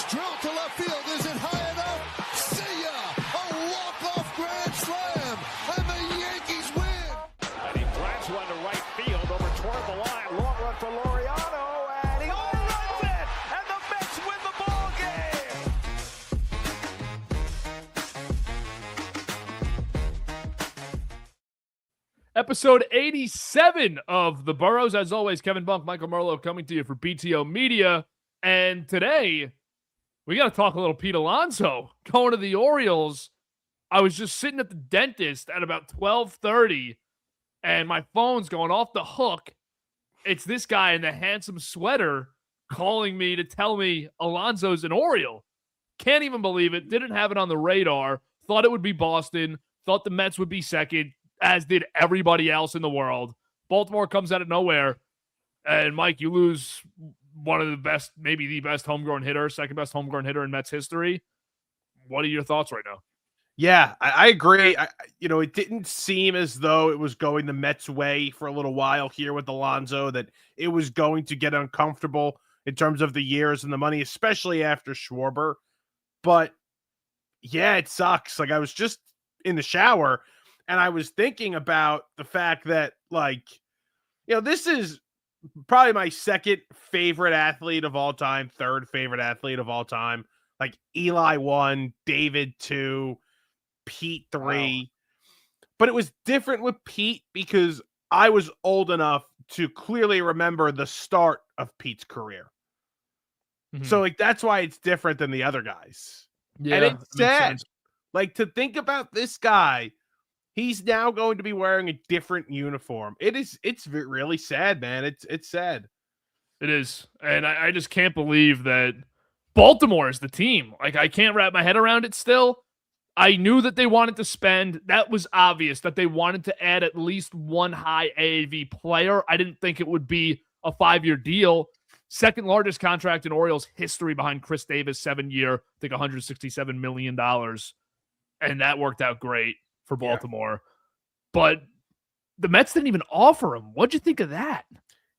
pitch drilled to left field. Is it high enough? See ya! A walk-off grand slam, and the Yankees win. And he drives one to right field over toward the line. Long run for Laureano, and he home runs it, and the Mets win the ball game. Episode 87 of The Burrows. As always, Kevin Bunk, Michael Merlo coming to you for BTO Media. And today, we got to talk a little Pete Alonso going to the Orioles. I was just sitting at the dentist at about 12:30, and my phone's going off the hook. It's this guy in the handsome sweater calling me to tell me Alonso's an Oriole. Can't even believe it. Didn't have it on the radar. Thought it would be Boston. Thought the Mets would be second, as did everybody else in the world. Baltimore comes out of nowhere. And, Mike, you lose one of the best, maybe the best homegrown hitter, second best homegrown hitter in Mets history. What are your thoughts right now? Yeah, I agree. It didn't seem as though it was going the Mets' way for a little while here with Alonso, that it was going to get uncomfortable in terms of the years and the money, especially after Schwarber. But, yeah, it sucks. Like, I was just in the shower, and I was thinking about the fact that, this is probably my second favorite athlete of all time, third favorite athlete of all time. Like Eli 1, David 2, Pete 3. Wow. But it was different with Pete because I was old enough to clearly remember the start of Pete's career. Mm-hmm. So, that's why it's different than the other guys. Yeah, and it's sad. To think about this guy, he's now going to be wearing a different uniform. It's really sad, man. It's sad. It is. And I just can't believe that Baltimore is the team. I can't wrap my head around it still. I knew that they wanted to spend. That was obvious that they wanted to add at least one high AAV player. I didn't think it would be a 5-year deal. Second largest contract in Orioles history behind Chris Davis, 7-year, I think $167 million. And that worked out great for Baltimore. Yeah. But the Mets didn't even offer him. What'd you think of that?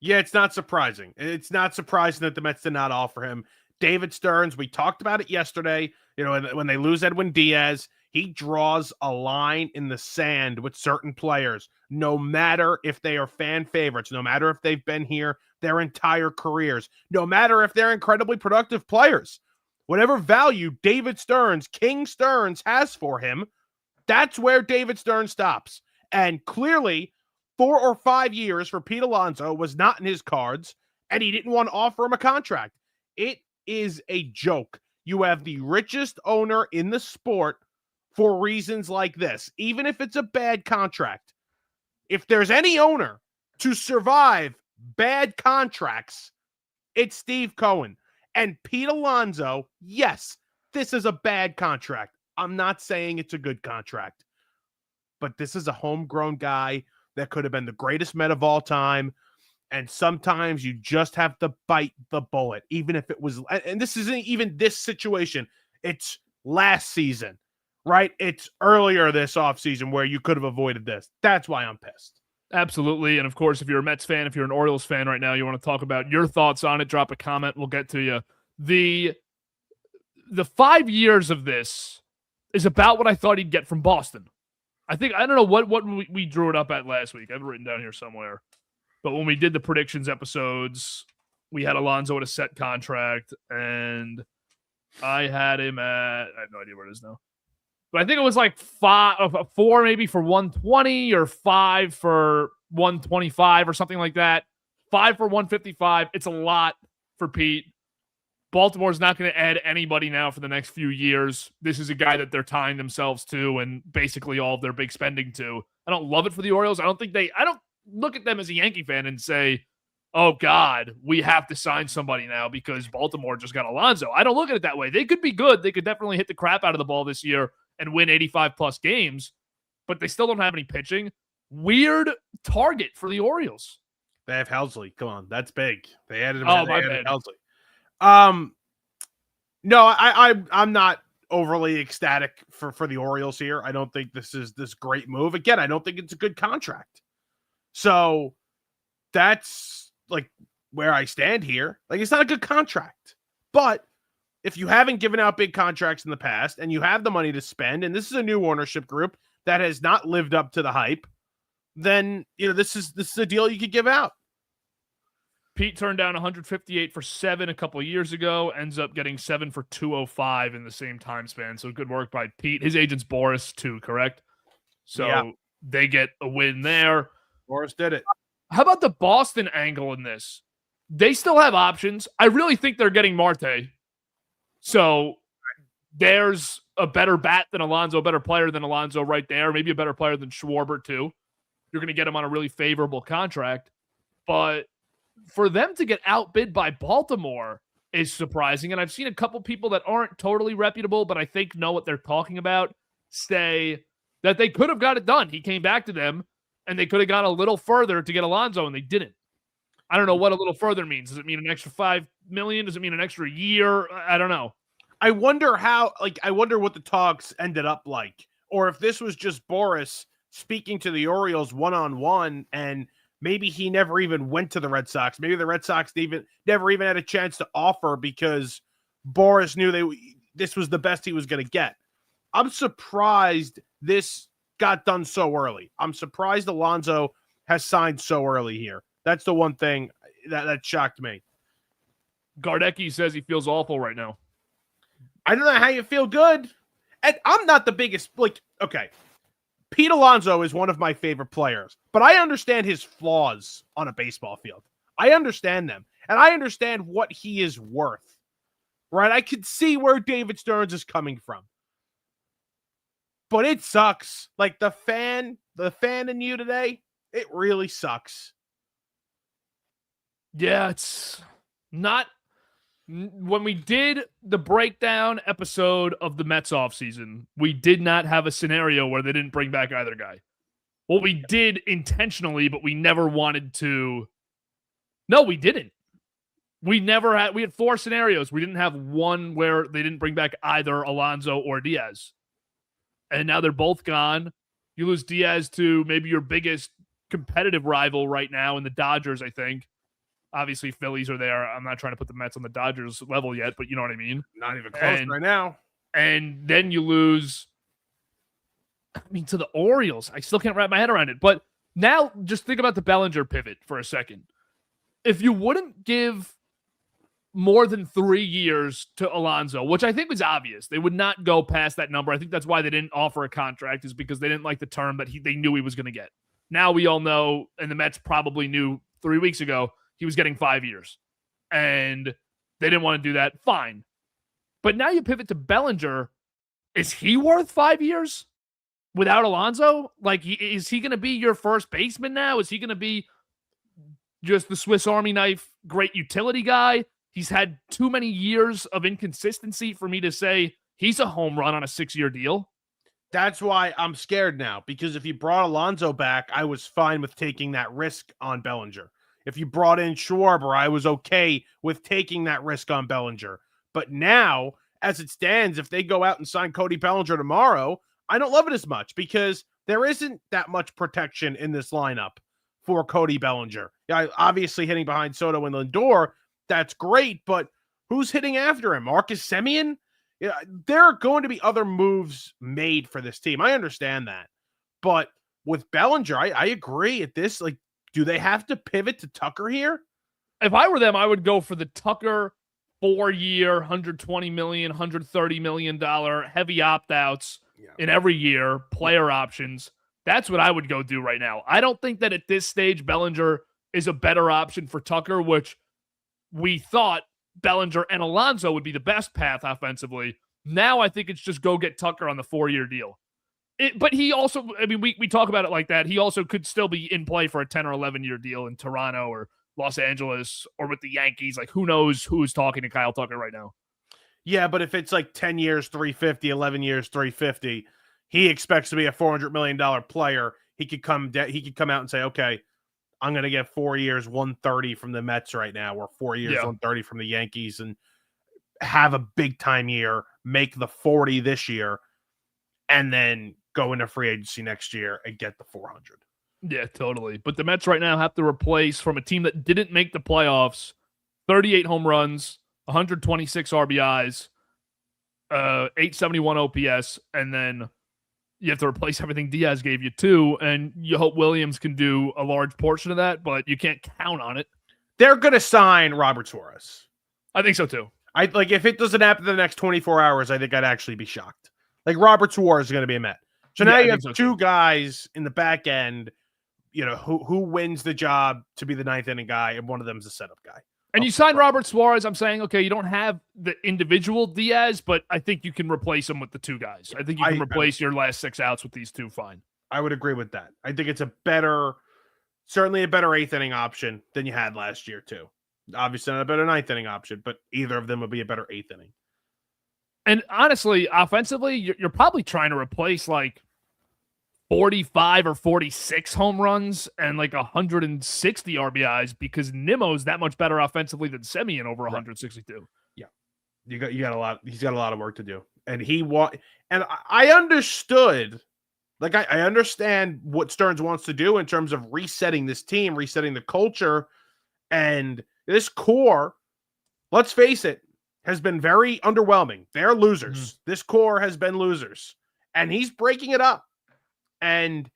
Yeah, it's not surprising. It's not surprising that the Mets did not offer him. David Stearns, we talked about it yesterday. When they lose Edwin Diaz, he draws a line in the sand with certain players, no matter if they are fan favorites, no matter if they've been here their entire careers, no matter if they're incredibly productive players. Whatever value David Stearns, King Stearns, has for him, that's where David Stearns stops. And clearly, 4 or 5 years for Pete Alonso was not in his cards, and he didn't want to offer him a contract. It is a joke. You have the richest owner in the sport for reasons like this, even if it's a bad contract. If there's any owner to survive bad contracts, it's Steve Cohen. And Pete Alonso, yes, this is a bad contract. I'm not saying it's a good contract, but this is a homegrown guy that could have been the greatest Met of all time. And sometimes you just have to bite the bullet, even if it was, and this isn't even this situation. It's last season, right? It's earlier this offseason where you could have avoided this. That's why I'm pissed. Absolutely. And of course, if you're a Mets fan, if you're an Orioles fan right now, you want to talk about your thoughts on it, drop a comment. We'll get to you. The 5 years of this is about what I thought he'd get from Boston. I don't know what we drew it up at last week. I have it written down here somewhere. But when we did the predictions episodes, we had Alonso at a set contract, and I had him at, I have no idea where it is now. But I think it was like 4 maybe for 120 or 5 for 125 or something like that. 5 for 155. It's a lot for Pete. Baltimore's not going to add anybody now for the next few years. This is a guy that they're tying themselves to and basically all of their big spending to. I don't love it for the Orioles. I don't look at them as a Yankee fan and say, oh God, we have to sign somebody now because Baltimore just got Alonso. I don't look at it that way. They could be good. They could definitely hit the crap out of the ball this year and win 85 plus games, but they still don't have any pitching. Weird target for the Orioles. They have Helsley. Come on. That's big. They added him. Oh, my bad. Helsley. No, I'm not overly ecstatic for the Orioles here. I don't think this is this great move. Again, I don't think it's a good contract. So that's like where I stand here. Like, it's not a good contract, but if you haven't given out big contracts in the past and you have the money to spend, and this is a new ownership group that has not lived up to the hype, then this is a deal you could give out. Pete turned down 158 for 7 a couple of years ago, ends up getting 7 for 205 in the same time span. So good work by Pete. His agent's Boris too, correct? So they get a win there. Boris did it. How about the Boston angle in this? They still have options. I really think they're getting Marte. So there's a better bat than Alonso, a better player than Alonso right there. Maybe a better player than Schwarber too. You're going to get him on a really favorable contract. But for them to get outbid by Baltimore is surprising. And I've seen a couple people that aren't totally reputable, but I think know what they're talking about, say that they could have got it done. He came back to them, and they could have gone a little further to get Alonso, and they didn't. I don't know what a little further means. Does it mean an extra $5 million? Does it mean an extra year? I don't know. I wonder what the talks ended up like, or if this was just Boris speaking to the Orioles one-on-one, and maybe he never even went to the Red Sox. Maybe the Red Sox never even had a chance to offer because Boris knew this was the best he was going to get. I'm surprised this got done so early. I'm surprised Alonso has signed so early here. That's the one thing that shocked me. Gardecki says he feels awful right now. I don't know how you feel good. And I'm not the biggest, okay. Pete Alonso is one of my favorite players, but I understand his flaws on a baseball field. I understand them, and I understand what he is worth, right? I could see where David Stearns is coming from, but it sucks. Like the fan in you today, it really sucks. Yeah, it's not. When we did the breakdown episode of the Mets offseason, we did not have a scenario where they didn't bring back either guy. Well, we did intentionally, but we never wanted to. No, we didn't. We had 4 scenarios. We didn't have one where they didn't bring back either Alonso or Diaz. And now they're both gone. You lose Diaz to maybe your biggest competitive rival right now in the Dodgers, I think. Obviously, Phillies are there. I'm not trying to put the Mets on the Dodgers level yet, but you know what I mean? Not even close right now. And then you lose, to the Orioles. I still can't wrap my head around it. But now just think about the Bellinger pivot for a second. If you wouldn't give more than 3 years to Alonso, which I think was obvious, they would not go past that number. I think that's why they didn't offer a contract, is because they didn't like the term that they knew he was going to get. Now we all know, and the Mets probably knew 3 weeks ago, he was getting 5 years, and they didn't want to do that. Fine. But now you pivot to Bellinger. Is he worth 5 years without Alonso? Is he going to be your first baseman now? Is he going to be just the Swiss Army knife, great utility guy? He's had too many years of inconsistency for me to say he's a home run on a 6-year deal. That's why I'm scared now, because if you brought Alonso back, I was fine with taking that risk on Bellinger. If you brought in Schwarber, I was okay with taking that risk on Bellinger. But now, as it stands, if they go out and sign Cody Bellinger tomorrow, I don't love it as much because there isn't that much protection in this lineup for Cody Bellinger. Yeah, obviously hitting behind Soto and Lindor, that's great, but who's hitting after him? Marcus Semien? Yeah, there are going to be other moves made for this team. I understand that. But with Bellinger, I agree at this, do they have to pivot to Tucker here? If I were them, I would go for the Tucker 4-year, $120 million, $130 million heavy opt-outs in every year, player options. That's what I would go do right now. I don't think that at this stage, Bellinger is a better option for Tucker, which we thought Bellinger and Alonso would be the best path offensively. Now I think it's just go get Tucker on the 4-year deal. But he also, we talk about it like that. He also could still be in play for a 10 or 11-year deal in Toronto or Los Angeles or with the Yankees. Who knows who's talking to Kyle Tucker right now? Yeah, but if it's 10 years, 350, 11 years, 350, he expects to be a $400 million player. He could come out and say, okay, I'm going to get 4 years, 130 from the Mets right now, or 4 years, 130 from the Yankees, and have a big time year, make the 40 this year, and then go into free agency next year and get the 400. Yeah, totally. But the Mets right now have to replace, from a team that didn't make the playoffs, 38 home runs, 126 RBIs, .871 OPS, and then you have to replace everything Diaz gave you too, and you hope Williams can do a large portion of that, but you can't count on it. They're going to sign Robert Suarez. I think so too. If it doesn't happen in the next 24 hours, I think I'd actually be shocked. Like Robert Suarez is going to be a Met. So now you have two guys in the back end, who wins the job to be the ninth inning guy, and one of them is a setup guy. And you signed Robert Suarez. I'm saying, okay, you don't have the individual Diaz, but I think you can replace him with the two guys. I think you can replace your last 6 outs with these two fine. I would agree with that. I think it's certainly a better eighth inning option than you had last year too. Obviously not a better ninth inning option, but either of them would be a better eighth inning. And honestly, offensively, you're probably trying to replace like 45 or 46 home runs and like 160 RBIs because Nimmo's that much better offensively than Semien over 162. Yeah. You got a lot. He's got a lot of work to do. And and I understood, like I understand what Stearns wants to do in terms of resetting this team, resetting the culture, and this core, let's face it, has been very underwhelming. They're losers. Mm-hmm. This core has been losers. And he's breaking it up. And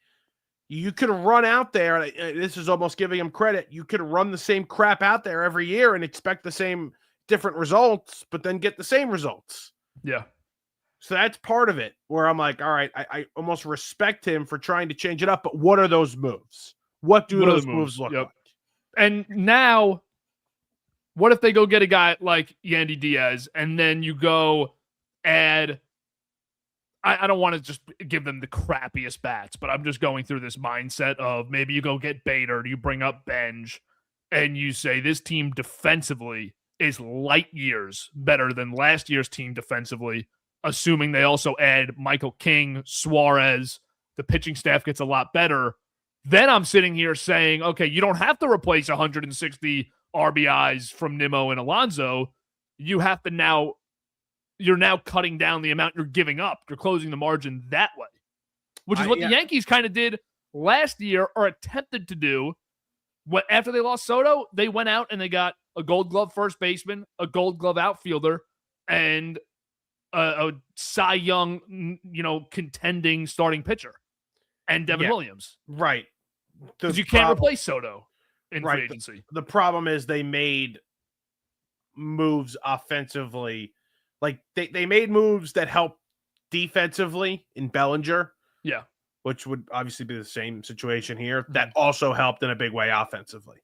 you could run out there. This is almost giving him credit. You could run the same crap out there every year and expect the same different results, but then get the same results. Yeah. So that's part of it where I'm like, all right, I almost respect him for trying to change it up. But what are those moves? What do those moves look like? And now, what if they go get a guy like Yandy Diaz and then you go add... I don't want to just give them the crappiest bats, but I'm just going through this mindset of maybe you go get Bader, you bring up Benj, and you say this team defensively is light years better than last year's team defensively, assuming they also add Michael King, Suarez, the pitching staff gets a lot better. Then I'm sitting here saying, okay, you don't have to replace 160 RBIs from Nimmo and Alonso. You have to now... You're now cutting down the amount you're giving up. You're closing the margin that way, which is what the Yankees kind of did last year or attempted to do. After they lost Soto, they went out and they got a Gold Glove first baseman, a Gold Glove outfielder, and a Cy Young, contending starting pitcher, and Devin Williams. Right. Because you can't replace Soto in free agency. The problem is they made moves offensively. Like they made moves that help defensively in Bellinger. Yeah. Which would obviously be the same situation here. That also helped in a big way offensively.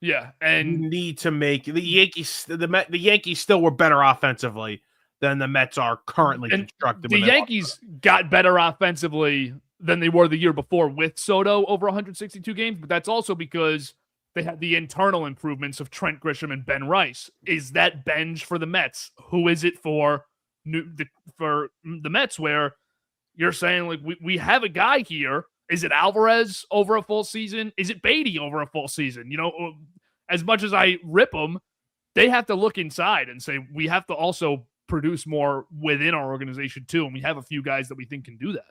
Yeah. And you need to make the Yankees, the Yankees still were better offensively than the Mets are currently constructed. The Yankees got better offensively than they were the year before with Soto over 162 games, but that's also because they had the internal improvements of Trent Grisham and Ben Rice. Is that Benj for the Mets? Who is it for the Mets where you're saying, like, we have a guy here. Is it Alvarez over a full season? Is it Beatty over a full season? As much as I rip them, they have to look inside and say, we have to also produce more within our organization too. And we have a few guys that we think can do that.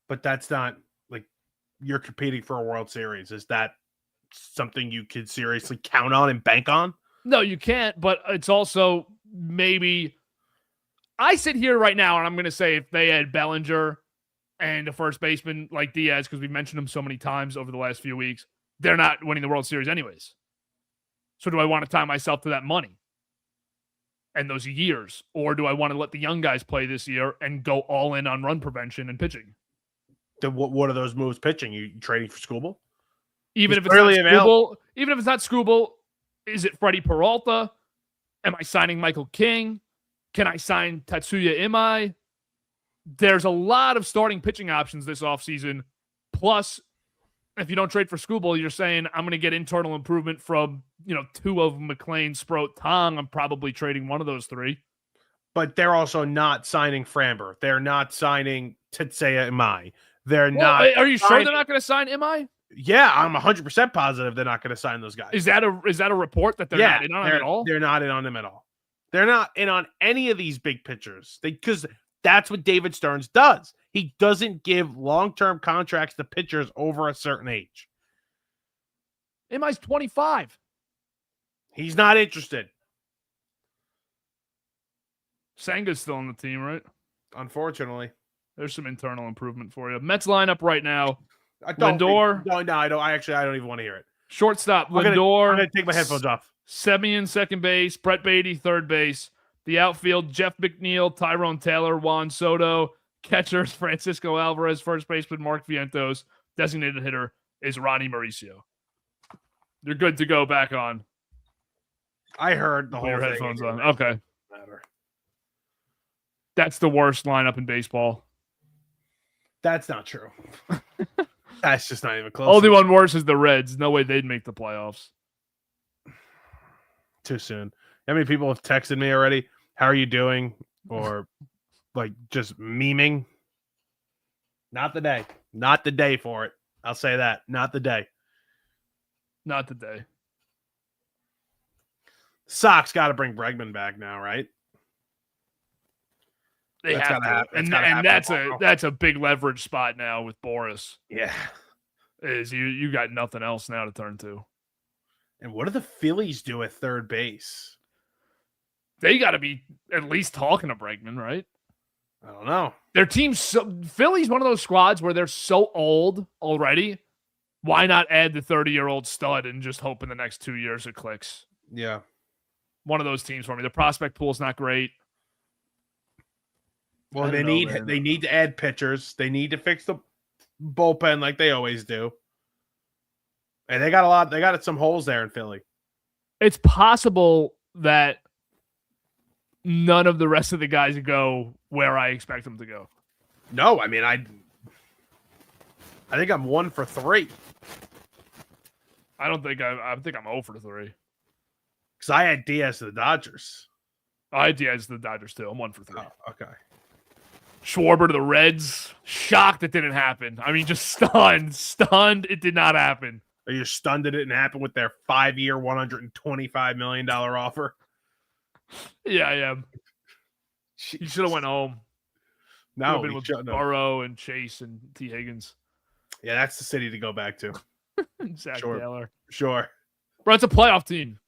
But that's not like you're competing for a World Series. Is that something you could seriously count on and bank on? No, you can't, but it's also maybe I sit here right now and I'm going to say if they had Bellinger and a first baseman like Diaz, because we've mentioned him so many times over the last few weeks, they're not winning the World Series anyways. So do I want to tie myself to that money and those years, or do I want to let the young guys play this year and go all in on run prevention and pitching? What are those moves pitching? You trading for Skubal? Even if it's not Skubal, is it Freddie Peralta? Am I signing Michael King? Can I sign Tatsuya Imai? There's a lot of starting pitching options this offseason. Plus, if you don't trade for Skubal, you're saying I'm going to get internal improvement from, two of McLean, Sproat, Tong. I'm probably trading one of those three. But they're also not signing Framber. They're not signing Tatsuya Imai. They're not. Are you sure they're not going to sign Imai? Yeah, I'm 100% positive they're not going to sign those guys. Is that a report that they're not in on him at all? They're not in on them at all. They're not in on any of these big pitchers. Because that's what David Stearns does. He doesn't give long-term contracts to pitchers over a certain age. Imai's 25. He's not interested. Senga's still on the team, right? Unfortunately. There's some internal improvement for you. Mets lineup right now. I don't Lindor. No, I don't. I don't even want to hear it. Shortstop, I'm going Lindor. to take my headphones off. Semien, second base. Brett Beatty, third base. The outfield, Jeff McNeil, Tyrone Taylor, Juan Soto. Catchers, Francisco Alvarez. First baseman, Mark Vientos. Designated hitter is Ronnie Mauricio. You're good to go back on. I heard the Put whole your thing. headphones on. Okay. Matter. That's the worst lineup in baseball. That's not true. That's just not even close. Only one worse is the Reds. No way they'd make the playoffs. Too soon. How many people have texted me already? How are you doing? Or like just memeing? Not the day. Not the day for it. I'll say that. Not the day. Not today. Sox got to bring Bregman back now, right? They That's have gotta to. happen. And That's gotta happen that's a big leverage spot now with Boris. Yeah. Is you got nothing else now to turn to. And what do the Phillies do at third base? They got to be at least talking to Bregman, right? I don't know. Their team's Philly's one of those squads where they're so old already. Why not add the 30-year-old stud and just hope in the next 2 years it clicks? Yeah. One of those teams for me. The prospect pool's not great. Well, they need to add pitchers. They need to fix the bullpen like they always do. And they got some holes there in Philly. It's possible that none of the rest of the guys go where I expect them to go. No, I mean, I think I'm 1 for 3. I think I'm 0 for 3. Because I had Diaz to the Dodgers. I had Diaz to the Dodgers too. I'm 1 for 3. Oh, okay. Schwarber to the Reds. Shocked it didn't happen. I mean, just stunned. Stunned it did not happen. Are you stunned it didn't happen with their 5-year, $125 million offer? Yeah, I am. He should have went home. No, been with Burrow and Chase and T. Higgins. Yeah, that's the city to go back to. Zach Sure. Taylor. Sure. Bro, it's a playoff team.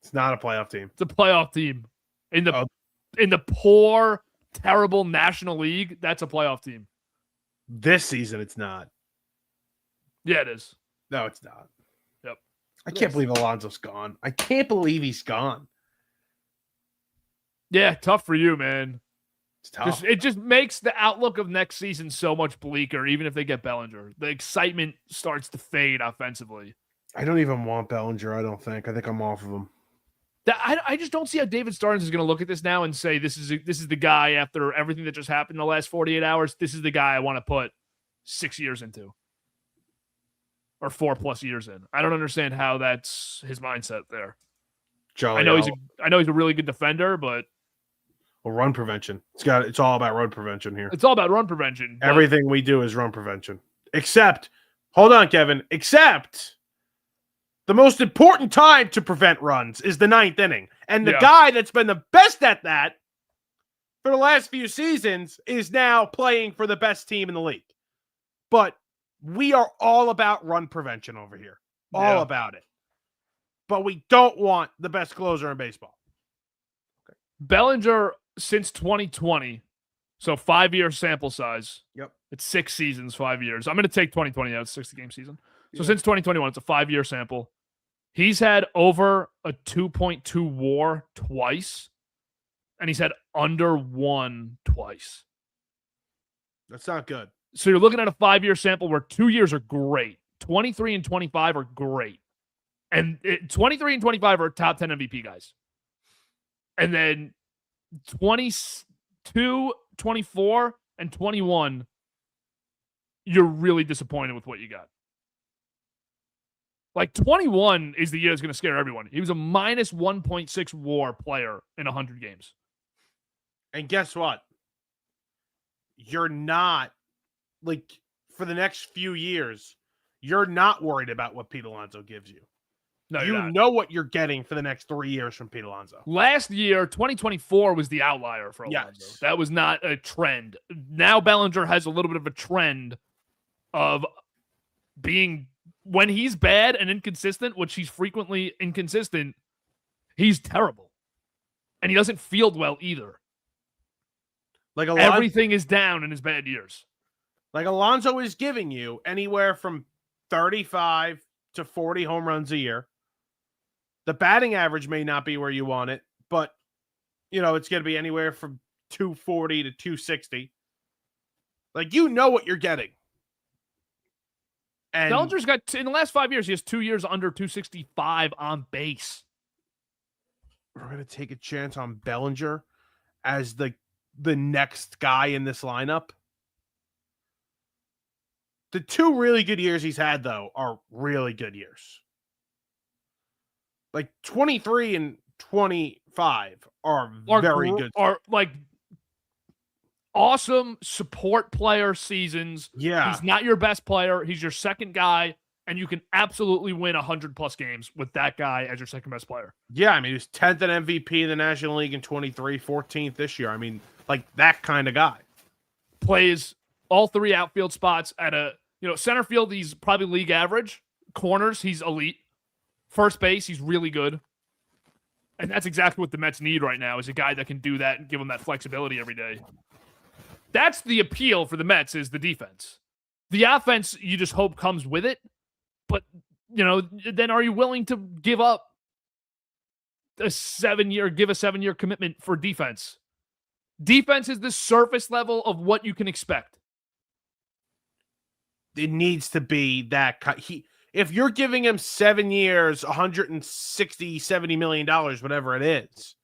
It's not a playoff team. It's a playoff team. In the poor, terrible National League, that's a playoff team. This season, it's not. Yeah, it is. No, it's not. Yep. I can't believe Alonso's gone. I can't believe he's gone. Yeah, tough for you, man. It's tough. It just makes the outlook of next season so much bleaker, even if they get Bellinger. The excitement starts to fade offensively. I don't even want Bellinger, I don't think. I think I'm off of him. I just don't see how David Stearns is going to look at this now and say, this is the guy after everything that just happened in the last 48 hours. This is the guy I want to put 6 years into. Or 4+ years in. I don't understand how that's his mindset there. Jolly I know he's a really good defender, but run prevention. It's all about run prevention here. it's all about run prevention. Everything we do is run prevention. Except, hold on, Kevin. Except the most important time to prevent runs is the 9th inning. And the guy that's been the best at that for the last few seasons is now playing for the best team in the league. But we are all about run prevention over here. All about it. But we don't want the best closer in baseball. Okay. Bellinger, since 2020, so 5-year sample size. Yep. It's 6 seasons, 5 years. I'm going to take 2020 out. It's a 60-game season. So since 2021, it's a 5-year sample. He's had over a 2.2 WAR twice, and he's had under 1 twice. That's not good. So you're looking at a 5-year sample where 2 years are great. 23 and 25 are great. And 23 and 25 are top 10 MVP guys. And then 22, 24, and 21, you're really disappointed with what you got. Like 21 is the year that's going to scare everyone. He was a minus 1.6 WAR player in 100 games. And guess what? You're not, like, for the next few years, you're not worried about what Pete Alonso gives you. No, you know what you're getting for the next 3 years from Pete Alonso. Last year, 2024 was the outlier for Alonso. Yes. That was not a trend. Now Bellinger has a little bit of a trend of being, when he's bad and inconsistent, which he's frequently inconsistent, he's terrible. And he doesn't field well either. Like everything is down in his bad years. Like Alonso is giving you anywhere from 35 to 40 home runs a year. The batting average may not be where you want it, but it's going to be anywhere from 240 to 260. Like, what you're getting. And Bellinger's got, in the last 5 years, he has 2 years under 265 on base. We're going to take a chance on Bellinger as the next guy in this lineup. The 2 really good years he's had, though, are really good years. Like 23 and 25 are very good. Are like awesome support player seasons. Yeah. He's not your best player. He's your second guy, and you can absolutely win 100+ games with that guy as your second best player. Yeah, I mean, he was 10th in MVP in the National League in 23, 14th this year. I mean, like that kind of guy. Plays all 3 outfield spots at center field, he's probably league average. Corners, he's elite. First base, he's really good. And that's exactly what the Mets need right now, is a guy that can do that and give them that flexibility every day. That's the appeal for the Mets, is the defense. The offense, you just hope comes with it. But, then are you willing to give up a 7-year commitment for defense? Defense is the surface level of what you can expect. It needs to be that. If you're giving him 7 years, $160, $70 million, whatever it is,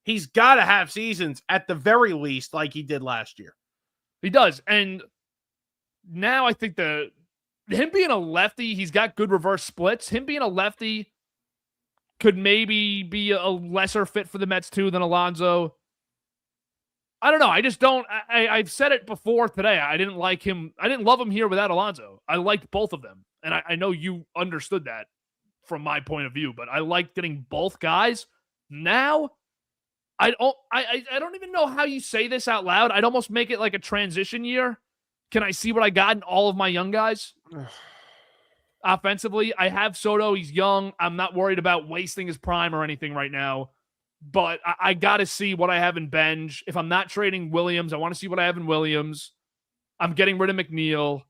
he's got to have seasons at the very least like he did last year. He does. And now I think him being a lefty, he's got good reverse splits. Him being a lefty could maybe be a lesser fit for the Mets too than Alonso. I don't know. I just don't. I've said it before today. I didn't like him. I didn't love him here without Alonso. I liked both of them. And I know you understood that from my point of view, but I liked getting both guys. Now, I don't even know how you say this out loud. I'd almost make it like a transition year. Can I see what I got in all of my young guys? Offensively, I have Soto. He's young. I'm not worried about wasting his prime or anything right now. But I got to see what I have in Benj. If I'm not trading Williams, I want to see what I have in Williams. I'm getting rid of McNeil.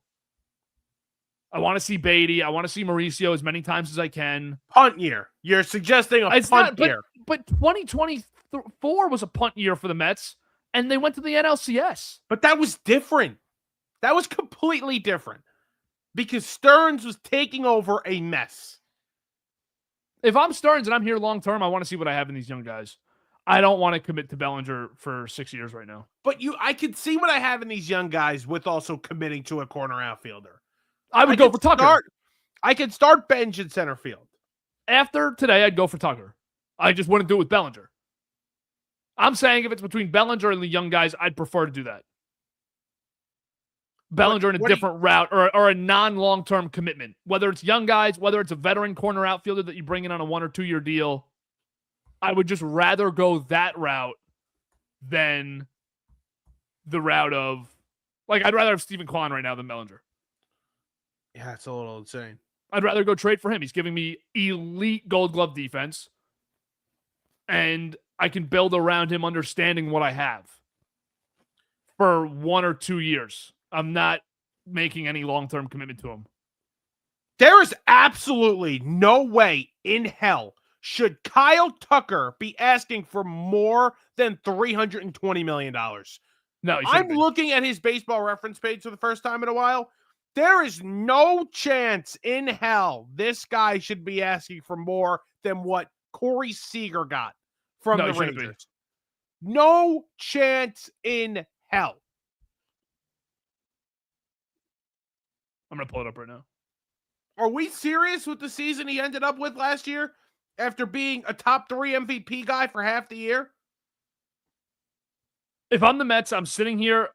I want to see Beatty. I want to see Mauricio as many times as I can. Punt year. You're suggesting a punt year. But 2024 was a punt year for the Mets, and they went to the NLCS. But that was different. That was completely different because Stearns was taking over a mess. If I'm Stearns and I'm here long term, I want to see what I have in these young guys. I don't want to commit to Bellinger for 6 years right now. But I could see what I have in these young guys with also committing to a corner outfielder. I would go for Tucker. I could start Benj in center field. After today, I'd go for Tucker. I just wouldn't do it with Bellinger. I'm saying if it's between Bellinger and the young guys, I'd prefer to do that. Bellinger in a different route or a non-long-term commitment. Whether it's young guys, whether it's a veteran corner outfielder that you bring in on a 1 or 2 year deal, I would just rather go that route than the route of, I'd rather have Stephen Kwan right now than Bellinger. Yeah, it's a little insane. I'd rather go trade for him. He's giving me elite Gold Glove defense, and I can build around him understanding what I have for 1 or 2 years. I'm not making any long-term commitment to him. There is absolutely no way in hell should Kyle Tucker be asking for more than $320 million. No, I'm looking at his baseball reference page for the first time in a while. There is no chance in hell this guy should be asking for more than what Corey Seager got from the Rangers. No chance in hell. I'm going to pull it up right now. Are we serious with the season he ended up with last year after being a top 3 MVP guy for half the year? If I'm the Mets, I'm sitting here.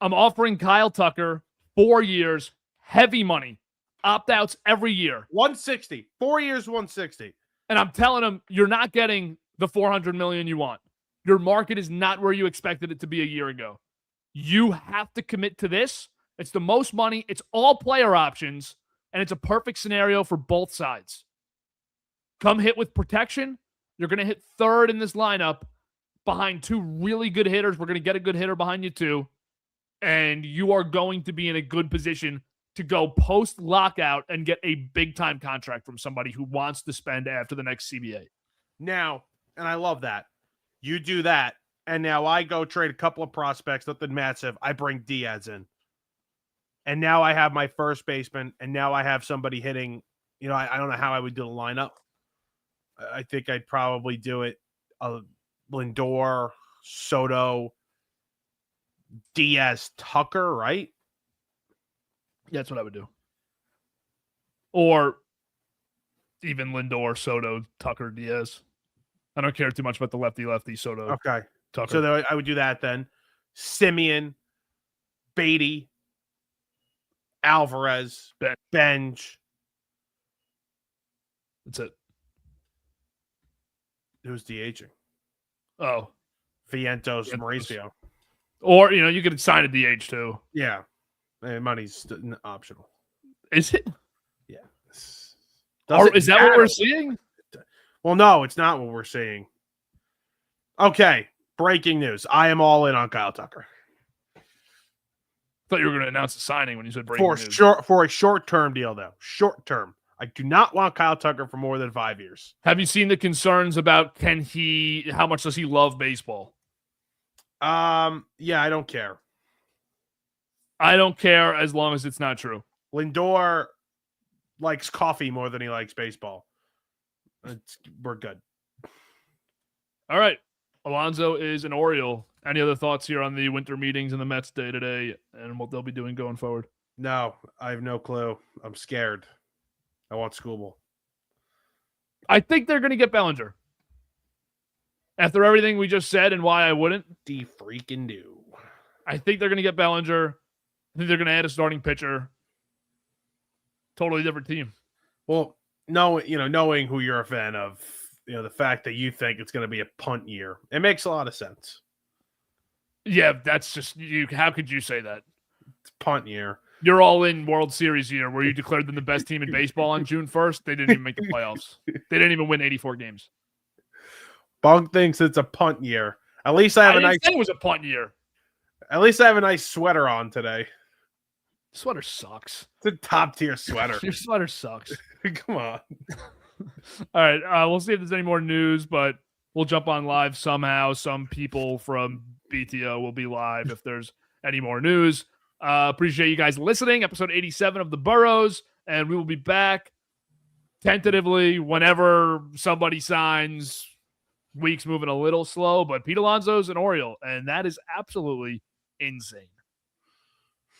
I'm offering Kyle Tucker 4 years, heavy money, opt-outs every year. 160. 4 years, 160. And I'm telling him, you're not getting the $400 million you want. Your market is not where you expected it to be a year ago. You have to commit to this. It's the most money. It's all player options. And it's a perfect scenario for both sides. Come hit with protection. You're going to hit third in this lineup. behind two really good hitters. We're going to get a good hitter behind you too. And you are going to be in a good position to go post-lockout and get a big-time contract from somebody who wants to spend after the next CBA. Now, and I love that. You do that, and now I go trade a couple of prospects, nothing massive. I bring Diaz in. And now I have my first baseman, and now I have somebody hitting. You know, I don't know how I would do the lineup. I think I'd probably do it Lindor, Soto, Diaz, Tucker, right? Yeah, that's what I would do. Or even Lindor, Soto, Tucker, Diaz. I don't care too much about the lefty, Soto. Okay. Tucker. So I would do that then. Simeon, Beatty, Alvarez, Benj. That's it. Who's DHing? Oh. Vientos, Mauricio. Or, you could sign a DH too. Yeah. Money's optional. Is it? Yeah. Is that what we're seeing? Well, no, it's not what we're seeing. Okay. Breaking news. I am all in on Kyle Tucker. I thought you were going to announce the signing when you said breaking news. For a short-term deal, though. Short-term. I do not want Kyle Tucker for more than 5 years. Have you seen the concerns about how much does he love baseball? Yeah, I don't care. I don't care as long as it's not true. Lindor likes coffee more than he likes baseball. We're good. All right. Alonso is an Oriole. Any other thoughts here on the winter meetings in the Mets day today and what they'll be doing going forward? No, I have no clue. I'm scared. I want Skubal. I think they're going to get Bellinger. After everything we just said and why I wouldn't. Freaking do. I think they're going to get Bellinger. I think they're going to add a starting pitcher. Totally different team. Well, knowing who you're a fan of, the fact that you think it's going to be a punt year, it makes a lot of sense. Yeah, that's just you. How could you say that? It's punt year. You're all in World Series year where you declared them the best team in baseball on June 1st. They didn't even make the playoffs. They didn't even win 84 games. Bunk thinks it's a punt year. At least I didn't say it was a punt year. At least I have a nice sweater on today. Sweater sucks. It's a top tier sweater. Your sweater sucks. Come on. All right. We'll see if there's any more news, but we'll jump on live somehow. Some people from BTO will be live if there's any more news. Appreciate you guys listening. Episode 87 of The Burrows. And we will be back tentatively whenever somebody signs. Week's moving a little slow, but Pete Alonso's an Oriole, and that is absolutely insane.